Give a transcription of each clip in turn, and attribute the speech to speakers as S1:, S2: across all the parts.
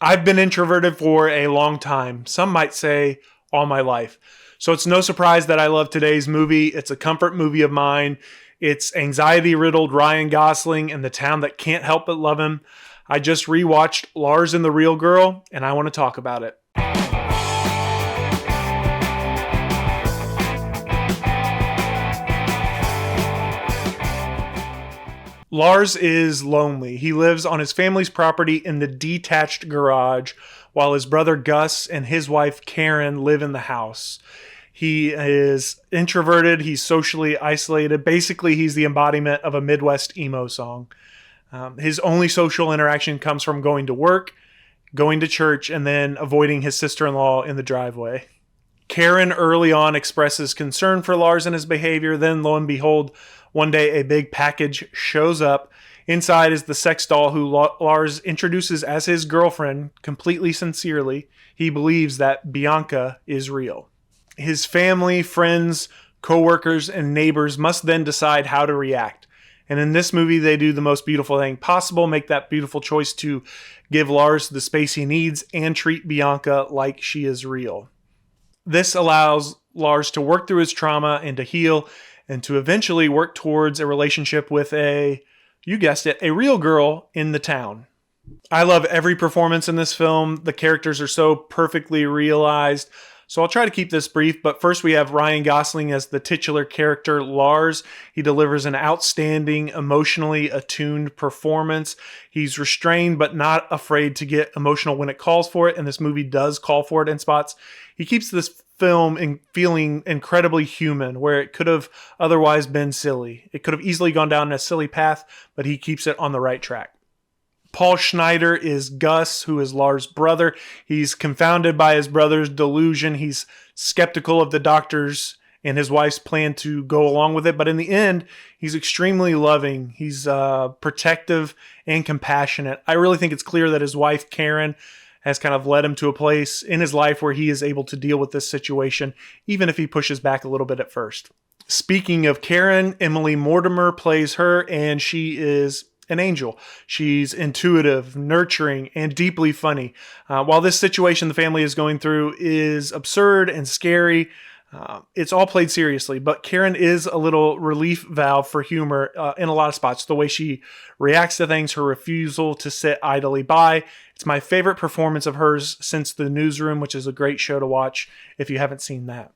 S1: I've been introverted for a long time. Some might say all my life. So it's no surprise that I love today's movie. It's a comfort movie of mine. It's anxiety-riddled Ryan Gosling and the town that can't help but love him. I just rewatched Lars and the Real Girl, and I want to talk about it. Lars is lonely. He lives on his family's property in the detached garage, while his brother Gus and his wife Karen live in the house. He is introverted. He's socially isolated. Basically, he's the embodiment of a Midwest emo song. His only social interaction comes from going to work, going to church, and then avoiding his sister-in-law in the driveway. Karen early on expresses concern for Lars and his behavior. Then, lo and behold, one day a big package shows up. Inside is the sex doll who Lars introduces as his girlfriend, completely sincerely. He believes that Bianca is real. His family, friends, co-workers, and neighbors must then decide how to react. And in this movie, they do the most beautiful thing possible, make that beautiful choice to give Lars the space he needs and treat Bianca like she is real. This allows Lars to work through his trauma and to heal and to eventually work towards a relationship with you guessed it, a real girl in the town. I love every performance in this film. The characters are so perfectly realized. So I'll try to keep this brief, but first we have Ryan Gosling as the titular character, Lars. He delivers an outstanding, emotionally attuned performance. He's restrained, but not afraid to get emotional when it calls for it, and this movie does call for it in spots. He keeps this film feeling incredibly human, where it could have otherwise been silly. It could have easily gone down a silly path, but he keeps it on the right track. Paul Schneider is Gus, who is Lars' brother. He's confounded by his brother's delusion. He's skeptical of the doctors and his wife's plan to go along with it. But in the end, he's extremely loving. He's protective and compassionate. I really think it's clear that his wife, Karen, has kind of led him to a place in his life where he is able to deal with this situation, even if he pushes back a little bit at first. Speaking of Karen, Emily Mortimer plays her, and she is an angel. She's intuitive, nurturing, and deeply funny. While this situation the family is going through is absurd and scary, it's all played seriously, but Karen is a little relief valve for humor in a lot of spots. The way she reacts to things, her refusal to sit idly by. It's my favorite performance of hers since The Newsroom, which is a great show to watch if you haven't seen that.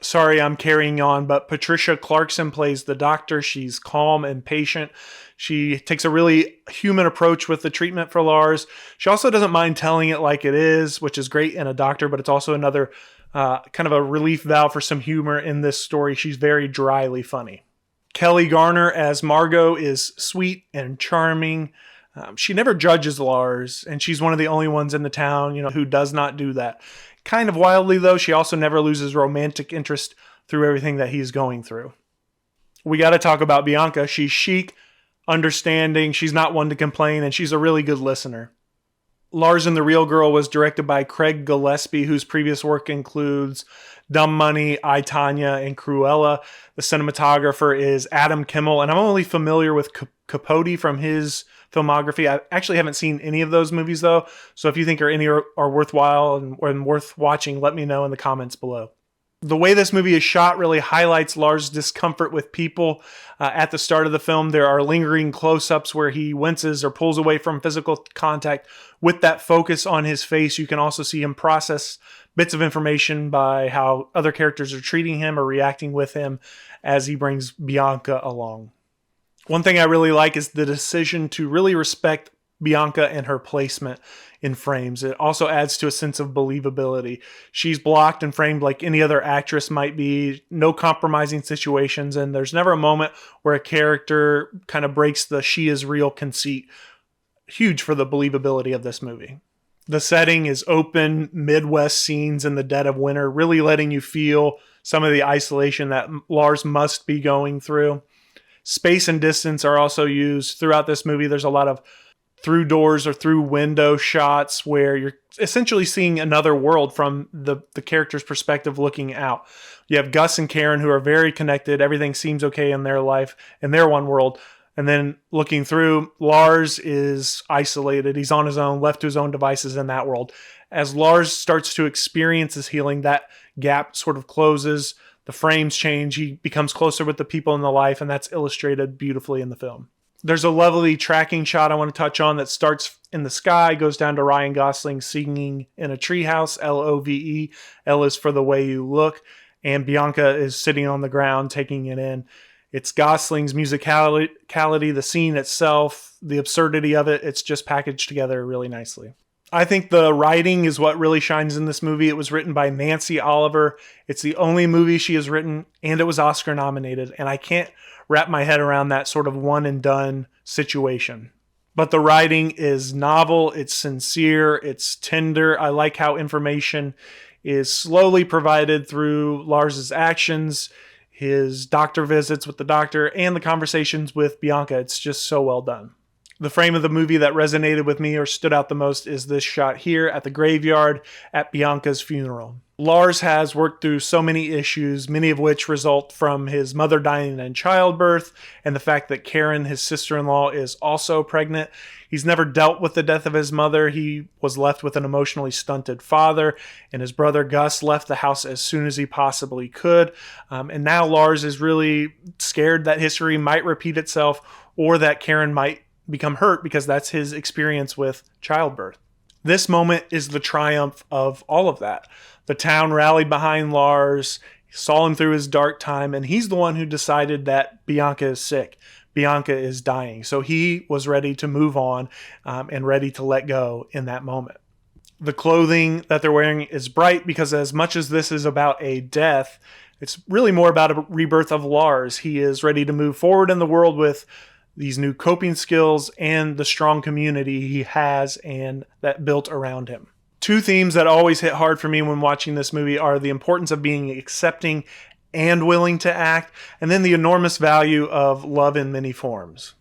S1: Sorry, I'm carrying on, but Patricia Clarkson plays the doctor. She's calm and patient. She takes a really human approach with the treatment for Lars. She also doesn't mind telling it like it is, which is great in a doctor, but it's also another kind of a relief valve for some humor in this story. She's very dryly funny. Kelly Garner as Margot is sweet and charming. She never judges Lars, and she's one of the only ones in the town, who does not do that. Kind of wildly, though, she also never loses romantic interest through everything that he's going through. We got to talk about Bianca. She's chic, understanding, she's not one to complain, and she's a really good listener. Lars and the Real Girl was directed by Craig Gillespie, whose previous work includes Dumb Money, I, Tonya, and Cruella. The cinematographer is Adam Kimmel, and I'm only familiar with Capote from his filmography. I actually haven't seen any of those movies, though, so if you think any are worthwhile and worth watching, let me know in the comments below. The way this movie is shot really highlights Lars' discomfort with people. At the start of the film, there are lingering close-ups where he winces or pulls away from physical contact. With that focus on his face, you can also see him process bits of information by how other characters are treating him or reacting with him as he brings Bianca along. One thing I really like is the decision to really respect Bianca and her placement in frames. It also adds to a sense of believability. She's blocked and framed like any other actress might be, no compromising situations, and there's never a moment where a character kind of breaks the she is real conceit. Huge for the believability of this movie. The setting is open, Midwest scenes in the dead of winter, really letting you feel some of the isolation that Lars must be going through. Space and distance are also used throughout this movie. There's a lot of through doors or through window shots where you're essentially seeing another world from the character's perspective looking out. You have Gus and Karen who are very connected. Everything seems okay in their life, in their one world. And then looking through, Lars is isolated. He's on his own, left to his own devices in that world. As Lars starts to experience his healing, that gap sort of closes. The frames change. He becomes closer with the people in the life, and that's illustrated beautifully in the film. There's a lovely tracking shot I want to touch on that starts in the sky, goes down to Ryan Gosling singing in a treehouse, Love. L is for the way you look. And Bianca is sitting on the ground taking it in. It's Gosling's musicality, the scene itself, the absurdity of it. It's just packaged together really nicely. I think the writing is what really shines in this movie. It was written by Nancy Oliver. It's the only movie she has written, and it was Oscar nominated. And I can't wrap my head around that sort of one and done situation. But the writing is novel, it's sincere, it's tender. I like how information is slowly provided through Lars's actions, his doctor visits with the doctor, and the conversations with Bianca. It's just so well done. The frame of the movie that resonated with me or stood out the most is this shot here at the graveyard at Bianca's funeral. Lars has worked through so many issues, many of which result from his mother dying in childbirth and the fact that Karen, his sister-in-law, is also pregnant. He's never dealt with the death of his mother. He was left with an emotionally stunted father, and his brother Gus left the house as soon as he possibly could. And now Lars is really scared that history might repeat itself or that Karen might become hurt because that's his experience with childbirth. This moment is the triumph of all of that. The town rallied behind Lars, saw him through his dark time, and he's the one who decided that Bianca is sick. Bianca is dying. So he was ready to move on and ready to let go in that moment. The clothing that they're wearing is bright because as much as this is about a death, it's really more about a rebirth of Lars. He is ready to move forward in the world with these new coping skills and the strong community he has and that built around him. Two themes that always hit hard for me when watching this movie are the importance of being accepting and willing to act, and then the enormous value of love in many forms.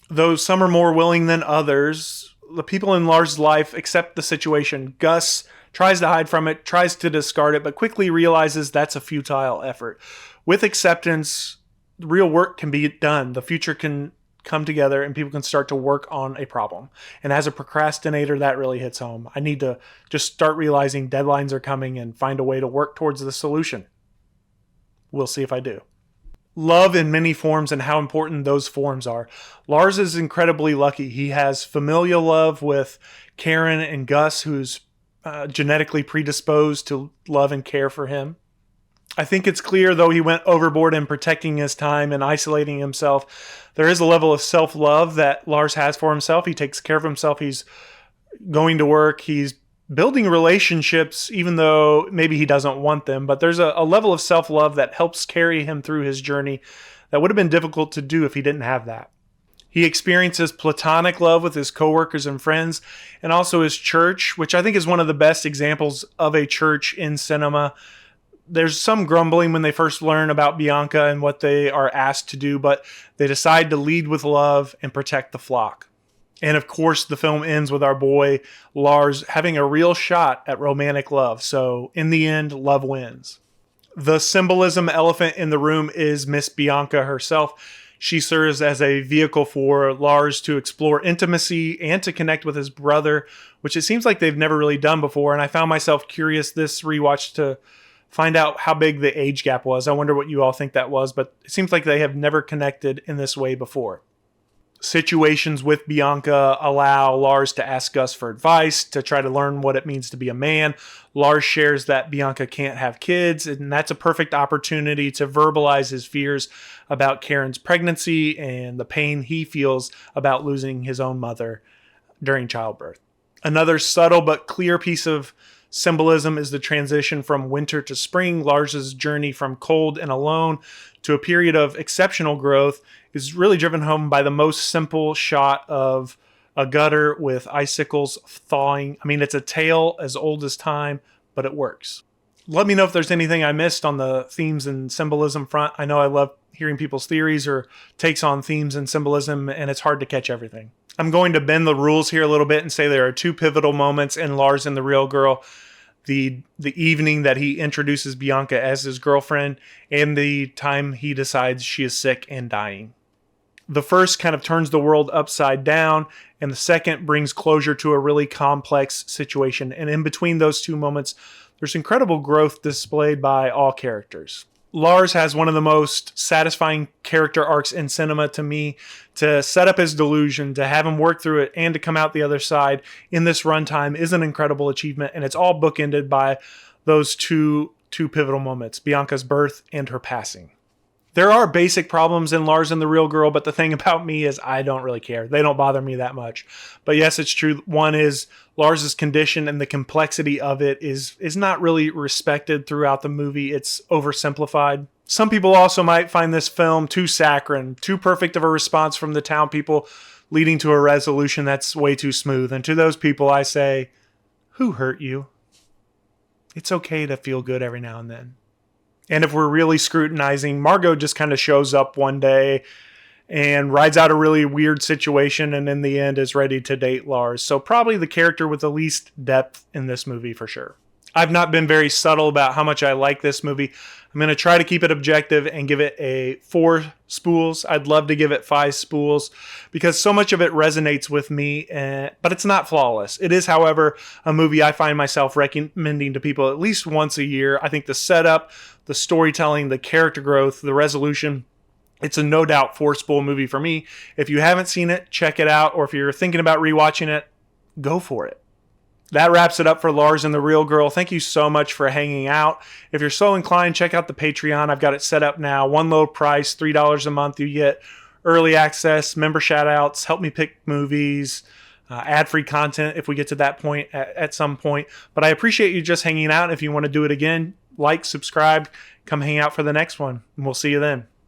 S1: Though some are more willing than others, the people in Lars' life accept the situation. Gus tries to hide from it, tries to discard it, but quickly realizes that's a futile effort. With acceptance, real work can be done. The future can come together and people can start to work on a problem. And as a procrastinator, that really hits home. I need to just start realizing deadlines are coming and find a way to work towards the solution. We'll see if I do. Love in many forms and how important those forms are. Lars is incredibly lucky. He has familial love with Karen and Gus, who's genetically predisposed to love and care for him. I think it's clear, though he went overboard in protecting his time and isolating himself, there is a level of self-love that Lars has for himself. He takes care of himself. He's going to work. He's building relationships, even though maybe he doesn't want them. But there's a level of self-love that helps carry him through his journey that would have been difficult to do if he didn't have that. He experiences platonic love with his coworkers and friends, and also his church, which I think is one of the best examples of a church in cinema. There's some grumbling when they first learn about Bianca and what they are asked to do, but they decide to lead with love and protect the flock. And of course, the film ends with our boy Lars having a real shot at romantic love. So in the end, love wins. The symbolism elephant in the room is Miss Bianca herself. She serves as a vehicle for Lars to explore intimacy and to connect with his brother, which it seems like they've never really done before. And I found myself curious this rewatch to find out how big the age gap was. I wonder what you all think that was, but it seems like they have never connected in this way before. Situations with Bianca allow Lars to ask Gus for advice, to try to learn what it means to be a man. Lars shares that Bianca can't have kids, and that's a perfect opportunity to verbalize his fears about Karen's pregnancy and the pain he feels about losing his own mother during childbirth. Another subtle but clear piece of symbolism is the transition from winter to spring. Lars's journey from cold and alone to a period of exceptional growth is really driven home by the most simple shot of a gutter with icicles thawing. I mean, it's a tale as old as time, but it works. Let me know if there's anything I missed on the themes and symbolism front. I know I love hearing people's theories or takes on themes and symbolism, and it's hard to catch everything. I'm going to bend the rules here a little bit and say there are two pivotal moments in Lars and the Real Girl. The evening that he introduces Bianca as his girlfriend and the time he decides she is sick and dying. The first kind of turns the world upside down, and the second brings closure to a really complex situation. And in between those two moments, there's incredible growth displayed by all characters. Lars has one of the most satisfying character arcs in cinema to me. To set up his delusion, to have him work through it, and to come out the other side in this runtime is an incredible achievement, and it's all bookended by those two pivotal moments, Bianca's birth and her passing. There are basic problems in Lars and the Real Girl, but the thing about me is I don't really care. They don't bother me that much. But yes, it's true. One is Lars's condition, and the complexity of it is not really respected throughout the movie. It's oversimplified. Some people also might find this film too saccharine, too perfect of a response from the town people, leading to a resolution that's way too smooth. And to those people, I say, who hurt you? It's okay to feel good every now and then. And if we're really scrutinizing, Margot just kind of shows up one day and rides out a really weird situation, and in the end is ready to date Lars. So probably the character with the least depth in this movie for sure. I've not been very subtle about how much I like this movie. I'm going to try to keep it objective and give it a 4 spools. I'd love to give it 5 spools because so much of it resonates with me, but it's not flawless. It is, however, a movie I find myself recommending to people at least once a year. I think the setup, the storytelling, the character growth, the resolution, it's a no doubt 4 spool movie for me. If you haven't seen it, check it out. Or if you're thinking about rewatching it, go for it. That wraps it up for Lars and the Real Girl. Thank you so much for hanging out. If you're so inclined, check out the Patreon. I've got it set up now. One low price, $3 a month. You get early access, member shout-outs, help me pick movies, ad-free content if we get to that point at some point. But I appreciate you just hanging out. If you want to do it again, like, subscribe, come hang out for the next one. And we'll see you then.